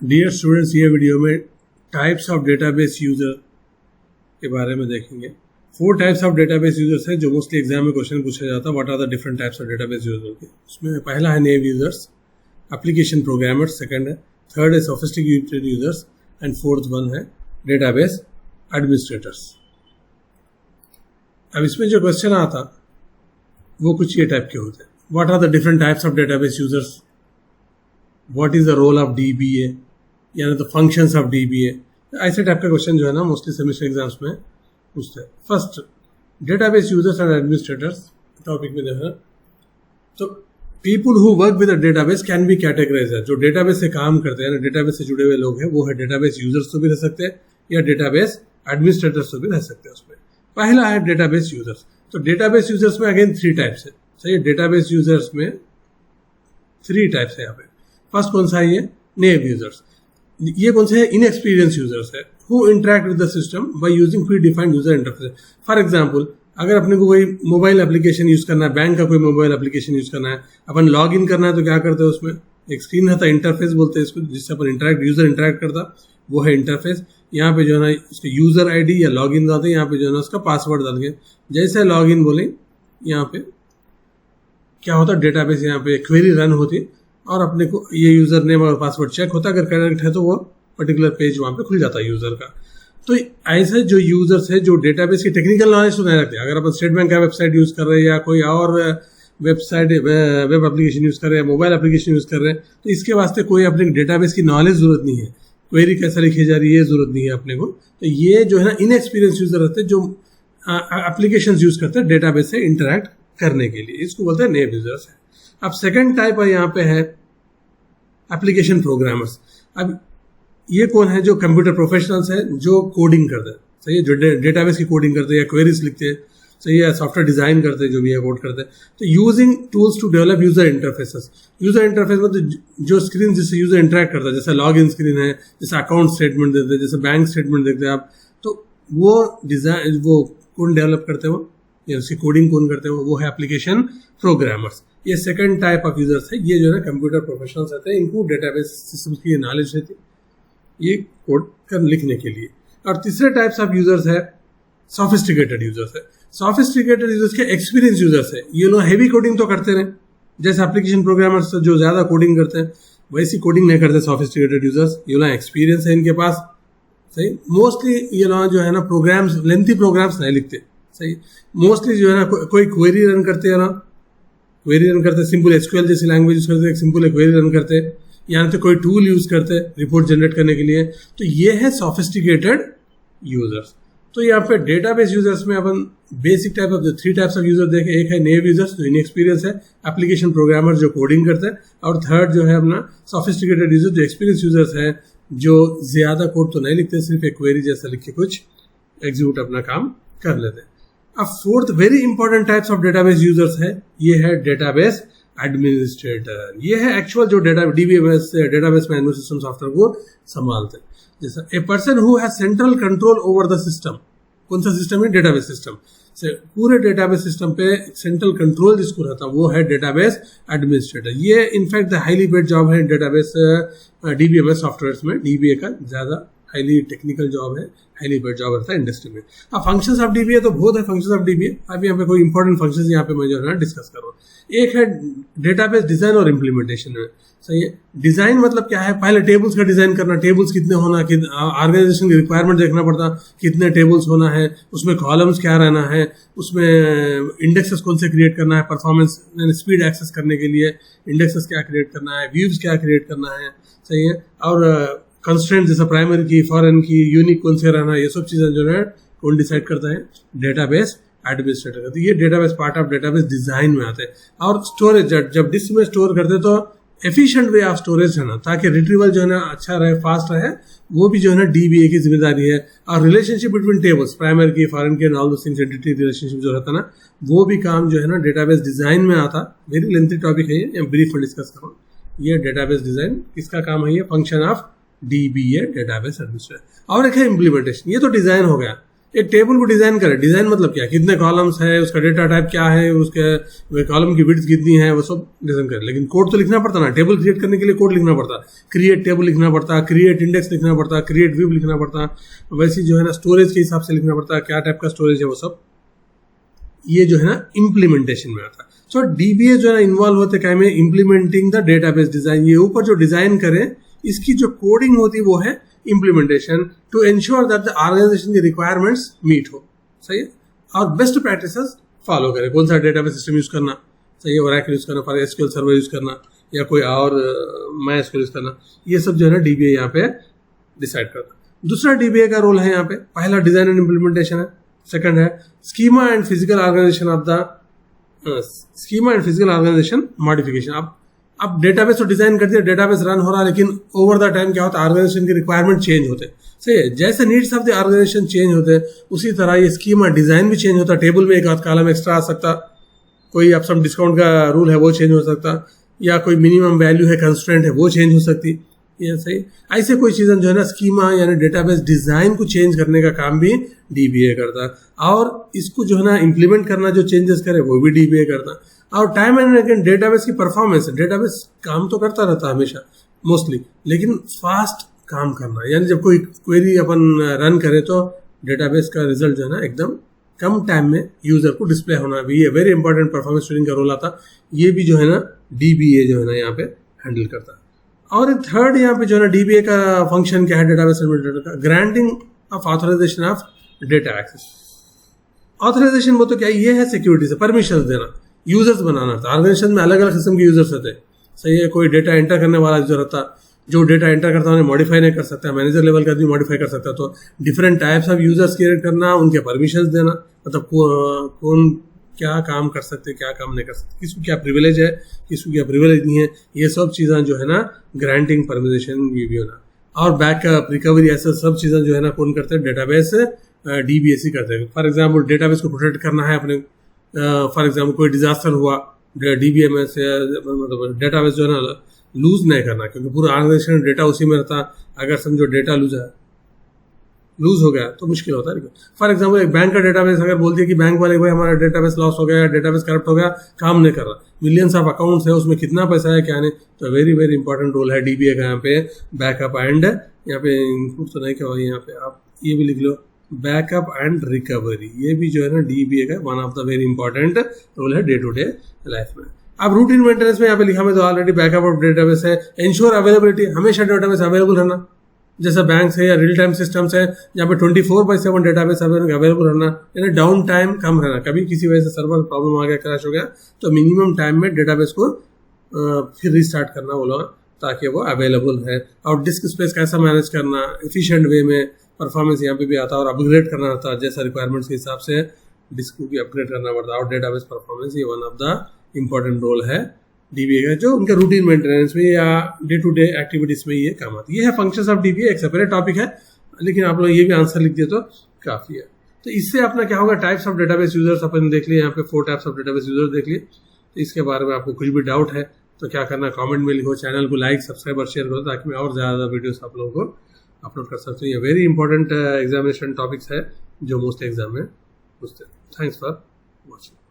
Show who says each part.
Speaker 1: Dear students, ये video में types of database user के बारे में देखेंगे। 4 टाइप्स ऑफ डेटाबेस यूजर्स हैं जो मोस्टली एग्जाम में क्वेश्चन पूछा जाता है। What are the different types of database user के? उसमें पहला है name users, application programmers second है, थर्ड है sophisticated users and fourth one है डेटाबेस एडमिनिस्ट्रेटर्स। अब इसमें जो क्वेश्चन आता वो कुछ ये टाइप के होते हैं। What are the different types of database users, what is the role of DBA, यानी द फंक्शंस ऑफ डीबीए। ऐसे टाइप का क्वेश्चन जो है ना मोस्टली सेमेस्टर एग्जाम्स में पूछते हैं। First, database users and administrators topic में देखा तो people who work with a database can be categorise. जो डेटाबेस से काम करते हैं, डेटाबेस से जुड़े हुए लोग हैं, वो है डेटाबेस यूजर्स तो भी रह सकते हैं या डेटाबेस एडमिनिस्ट्रेटर्स तो भी रह सकते हैं। उसमें पहला है डेटाबेस यूजर्स। तो डेटाबेस यूजर्स में अगेन 3 टाइप्स है। सही है, डेटाबेस यूजर्स में 3 टाइप्स है यहाँ पे। फर्स्ट कौन सा है? ये नेम यूजर्स। ये कौन से है? इनएक्सपीरियंस यूजर्स है who interact with the system by using pre defined user interface. For example, अगर अपने को कोई मोबाइल एप्लीकेशन यूज करना है, बैंक का कोई मोबाइल एप्लीकेशन यूज करना है, अपन लॉग इन करना है तो क्या करते हैं? उसमें एक स्क्रीन रहता है, इंटरफेस बोलते हैं इसको, जिससे अपन यूजर इंटरेक्ट करता, वो है इंटरफेस। यहाँ पे जो है ना उसके यूजर आईडी या लॉग इन डालते हैं, यहाँ पे जो है ना उसका पासवर्ड डाल के जैसे लॉग इन बोले, यहाँ पे क्या होता है? डेटाबेस यहाँ पे क्वेरी रन होती है और अपने को ये यूजर नेम और पासवर्ड चेक होता है। अगर करेक्ट है तो वो पर्टिकुलर पेज वहाँ पे खुल जाता है यूजर का। तो ऐसे जो यूजर्स है जो डेटाबेस की टेक्निकल नॉलेज तो नहीं रखते। अगर अपन स्टेट बैंक का वेबसाइट यूज कर रहे हैं या कोई और वेबसाइट वेब एप्लीकेशन यूज कर रहे हैं, मोबाइल एप्लीकेशन यूज कर रहे हैं, तो इसके वास्ते कोई अपने डेटाबेस की नॉलेज जरूरत नहीं है। क्वेरी कैसे लिखी जा रही है ये जरूरत नहीं है अपने को। तो ये जो है ना इनएक्सपीरियंस यूजर रहते हैं जो एप्लीकेशन यूज करते हैं डेटाबेस से इंटरेक्ट करने के लिए, इसको बोलते हैं नेम यूजर्स है। अब सेकंड टाइप यहाँ पे है एप्लीकेशन प्रोग्रामर्स। अब ये कौन है? जो कंप्यूटर प्रोफेशनल्स है जो कोडिंग करते हैं। सही है, जो डेटाबेस की कोडिंग करते हैं या क्वेरीज लिखते हैं, सही है, सॉफ्टवेयर डिजाइन करते हैं, जो भी है कोड करते हैं। तो using tools to develop user interfaces. User interface मतलब जो स्क्रीन जिससे यूजर इंटरेक्ट करता है, जैसे लॉग इन स्क्रीन है, जैसे अकाउंट स्टेटमेंट देते हैं, जैसे बैंक स्टेटमेंट देखते हैं आप, तो वो डिजाइन वो कौन डेवलप करते हो या उसकी कोडिंग कौन करते हो? वो है एप्लीकेशन प्रोग्रामर्स। ये सेकंड टाइप ऑफ यूजर्स है। ये जो है कंप्यूटर प्रोफेशनल्स रहते हैं, इनको डेटाबेस सिस्टम की नॉलेज रहती है ये कोड कर लिखने के लिए। और तीसरे टाइप्स ऑफ यूजर्स है सोफिस्टिकेटेड यूजर्स है। सोफिस्टिकेटेड यूजर्स के एक्सपीरियंस यूजर्स है। ये लोग हैवी कोडिंग तो करते रहे, जैसे एप्लीकेशन प्रोग्रामर्स जो ज्यादा कोडिंग करते हैं वैसी कोडिंग नहीं करते सोफिस्टिकेटेड यूजर्स। ये लोग एक्सपीरियंस है इनके पास। सही, मोस्टली ये लोग जो है ना प्रोग्राम्स, लेंथी प्रोग्राम्स नहीं लिखते। सही, मोस्टली जो है ना कोई क्वेरी रन करते हैं ना, क्वेरी रन करते, सिंपल एसक्यूएल जैसी लैंग्वेज यूज करते, सिंपल क्वेरी रन करते, यहाँ तो कोई टूल यूज करते रिपोर्ट जनरेट करने के लिए। तो ये है सोफिस्टिकेटेड यूजर्स। तो यहाँ पे डेटाबेस यूजर्स में अपन basic type of 3 types of user देखे। एक है नेम यूजर्स जो इनएक्सपीरियंस है, एप्लीकेशन प्रोग्रामर जो कोडिंग करते हैं, और थर्ड जो है अपना सोफिस्टिकेटेड यूजर जो एक्सपीरियंस यूजर्स है, जो ज्यादा कोड तो नहीं लिखते, सिर्फ एक क्वेरी जैसा लिख के कुछ एग्जीक्यूट अपना काम कर लेते हैं। अब fourth very important types of database users है, ये है डेटाबेस एडमिनिस्ट्रेटर। ये है एक्चुअल जो DBMS database management system software को संभालते हैं। जैसा a person who has central control over the system. कौन सा सिस्टम है? डेटाबेस सिस्टम से पूरे डेटाबेस सिस्टम पे सेंट्रल कंट्रोल जिसको रहता है वो है डेटाबेस एडमिनिस्ट्रेटर। ये in fact the highly paid job है डेटाबेस DBMS सॉफ्टवेयर में। DBA का ज्यादा हाईली टेक्निकल जॉब है, हाईली पेड जॉब रहता है इंडस्ट्री में। अब फंक्शंस ऑफ DBA तो बहुत है फंक्शंस ऑफ DBA। अब यहाँ पे कोई इंपॉर्टेंट फंक्शंस यहाँ पे मैं जो है ना डिस्कस कर रहा हूँ। एक है डेटाबेस डिजाइन और इम्प्लीमेंटेशन में। सही है, डिजाइन मतलब क्या है? पहले टेबल्स का डिजाइन करना, टेबल्स कितने होना, ऑर्गेनाइजेशन की रिक्वायरमेंट देखना पड़ता, कितने टेबल्स होना है, उसमें कॉलम्स क्या रहना है, उसमें इंडेक्सेस कौन से क्रिएट करना है, परफॉर्मेंस स्पीड एक्सेस करने के लिए इंडेक्सेस क्या क्रिएट करना है, व्यूज क्या क्रिएट करना है। सही है, और कंस्ट्रेंट जैसे प्राइमरी की, फॉरेन की, यूनिक कौन से रहना, ये सब चीजें जो है कौन डिसाइड करता है? डेटाबेस एडमिनिस्ट्रेटर का। तो ये database part of database design में आते हैं। और स्टोरेज, जब डिस्क में स्टोर करते तो एफिशिएंट वे ऑफ स्टोरेज है ना, ताकि रिट्रीवल जो है ना अच्छा रहे, फास्ट रहे, वो भी जो है ना DBA की जिम्मेदारी है। और रिलेशनशिप बिटवीन टेबल्स, प्राइमरी की, फॉरेन की, all those things, entity relationship जो रहता है ना, वो भी काम जो है ना डेटाबेस डिजाइन में आता। वेरी लेंथी टॉपिक है ये, ब्रीफ में डिस्कस करो। ये डेटाबेस डिजाइन किसका काम है? ये function of DBA database administrator. और एक है इम्प्लीमेंटेशन। ये तो डिजाइन हो गया। एक टेबल को डिजाइन करें, डिजाइन मतलब क्या, कितने कॉलम्स है, उसका डेटा टाइप क्या है, उसके कॉलम की विड्थ कितनी है, वो सब डिजाइन करें। लेकिन कोड तो लिखना पड़ता ना, टेबल क्रिएट करने के लिए कोड लिखना पड़ता, क्रिएट टेबल लिखना पड़ता, क्रिएट इंडेक्स लिखना पड़ता, क्रिएट व्यू लिखना पड़ता, वैसे जो है ना स्टोरेज के हिसाब से लिखना पड़ता, क्या टाइप का स्टोरेज है वो सब, ये जो है ना इम्प्लीमेंटेशन में आता है। सो डीबीए जो है ना इन्वॉल्व होते क्या में, इम्प्लीमेंटिंग द डेटाबेस डिजाइन। ये ऊपर जो डिजाइन करें इसकी जो कोडिंग होती है वो है implementation, to ensure that the organisation की रिक्वायरमेंट्स मीट हो, सही है, और बेस्ट प्रैक्टिसेस फॉलो करें। कौन सा डेटाबेस सिस्टम यूज करना, सही है, ओरेकल यूज करना, फॉर एसक्यूएल सर्वर यूज करना, या कोई और माई एसक्यूएल यूज करना, ये सब जो है ना डीबीए यहाँ पे डिसाइड करना। दूसरा डीबीए का रोल है यहाँ पे, पहला डिजाइन एंड इम्प्लीमेंटेशन है, सेकंड है schema and physical organisation of the schema and physical organisation modification. अब डेटाबेस तो डिजाइन कर दिया, डेटाबेस रन हो रहा है, लेकिन ओवर द टाइम क्या होता है, ऑर्गेनाइजेशन के रिक्वायरमेंट चेंज होते हैं, सही है, जैसे needs of the organisation change होते हैं उसी तरह ये स्कीमा डिजाइन भी चेंज होता है। टेबल में एक आध कॉलम एक्स्ट्रा आ सकता, कोई अब सब डिस्काउंट का रूल है वो चेंज हो सकता, या कोई मिनिमम वैल्यू है, कंस्ट्रेंट है, वो चेंज हो सकती, ये सही। ऐसे कोई चीज़ें जो है ना स्कीमा यानी डेटाबेस डिजाइन को चेंज करने का काम भी डीबीए करता है, और इसको जो है ना इम्प्लीमेंट करना, जो चेंजेस करे वो भी डीबीए करता है। और टाइम एंड अगेन डेटाबेस की परफॉर्मेंस, डेटाबेस काम तो करता रहता है हमेशा मोस्टली, लेकिन फास्ट काम करना, यानी जब कोई क्वेरी अपन रन करे तो डेटाबेस का रिजल्ट जो है ना एकदम कम टाइम में यूजर को डिस्प्ले होना भी है, वेरी इंपॉर्टेंट परफॉर्मेंस ट्यूनिंग का रोल आता, ये भी जो है ना डीबीए जो है ना यहाँ पे हैंडल करता है। और थर्ड यहाँ पे जो है ना डीबीए का फंक्शन क्या है डेटाबेस एडमिनिस्ट्रेटर का, granting of authorisation of data access. Authorisation वो तो क्या ये है, सिक्योरिटी से परमिशन देना, यूजर्स बनाना था। ऑर्गेनाइजेशन में अलग अलग किस्म के यूजर्स होते हैं, सही है, कोई डेटा एंटर करने वाला जो रहता, जो डेटा एंटर करता है उन्हें मॉडिफाई नहीं कर सकता, मैनेजर लेवल का भी मॉडिफाई कर सकता, तो different types of users create करना, उनके परमिशंस देना, मतलब कौन क्या काम कर सकते, क्या काम नहीं कर सकते, किसको क्या प्रिविलेज है, किसको क्या प्रिविलेज नहीं है, ये सब चीज़ें जो है ना ग्रांटिंग परमिशन भी होना, और बैकअप रिकवरी ऐसा सब चीज़ें जो है ना कौन करते हैं, डेटाबेस डीबीएस करते हैं। फॉर एग्जाम्पल डेटाबेस को प्रोटेक्ट करना है अपने, फॉर एग्जाम्पल कोई डिजास्टर हुआ, डीबीएमएस मतलब डेटाबेस जो है ना लूज नहीं करना, क्योंकि पूरा ऑर्गेनाइजेशन डेटा उसी में रहता, अगर समझो डेटा लूज हो गया तो मुश्किल होता है। फॉर एग्जाम्पल एक बैंक का डेटाबेस अगर बोलती है कि बैंक वाले भाई हमारा डेटाबेस लॉस हो गया, डेटाबेस करप्ट हो गया, काम नहीं कर रहा, मिलियंस ऑफ अकाउंट्स है, उसमें कितना पैसा है क्या नहीं, तो वेरी वेरी इंपॉर्टेंट रोल है डीबीए का यहाँ पे बैकअप एंड, यहाँ पे इंक्लूड तो नहीं क्या, यहाँ पे आप ये भी लिख लो बैकअप एंड रिकवरी, ये भी जो है ना डीबीए का one of the very important role है डे टू डे लाइफ में। अब रूटीन मेंटेनेंस में यहाँ पे लिखा में तो ऑलरेडी बैकअप ऑफ डेटाबेस है, इंश्योर अवेलेबिलिटी, हमेशा डेटाबेस अवेलेबल रहना, जैसा बैंक है या रियल टाइम सिस्टम्स है जहाँ पे 24/7 डेटाबेस अवेलेबल रहना, यानी डाउन टाइम कम रहना, कभी किसी वजह से सर्वर प्रॉब्लम आ गया, क्रैश हो गया, तो मिनिमम टाइम में डेटाबेस को फिर रिस्टार्ट करना बोला, ताकि वो अवेलेबल है। और डिस्क स्पेस कैसा मैनेज करना एफिशिएंट वे में, परफॉर्मेंस यहाँ पे भी आता है, और अपग्रेड करना आता है जैसा रिक्वायरमेंट्स के हिसाब से डिस्क को भी अपग्रेड करना पड़ता है, और डेटाबेस परफॉर्मेंस ये one of the important role है डीबीए का, जो उनके रूटीन मेंटेनेंस में या डे टू डे एक्टिविटीज में ये काम आती है। ये है फंक्शंस ऑफ डीबीए, एक सेपरेट टॉपिक है, लेकिन आप लोग ये भी आंसर लिख दिए तो काफी है। तो इससे अपना क्या होगा, टाइप्स ऑफ डेटाबेस यूजर्स अपन देख लिए, यहाँ पे 4 टाइप्स ऑफ डेटाबेस यूजर्स देख लिए। तो इसके बारे में आपको कुछ भी डाउट है तो क्या करना, कमेंट में लिखो, चैनल को लाइक सब्सक्राइब और शेयर करो, ताकि मैं और ज़्यादा वीडियोस आप लोगों को अपलोड कर सकते हैं। ये वेरी इंपॉर्टेंट एग्जामिनेशन टॉपिक्स है जो मोस्ट एग्जाम में पूछते हैं। Thanks for watching.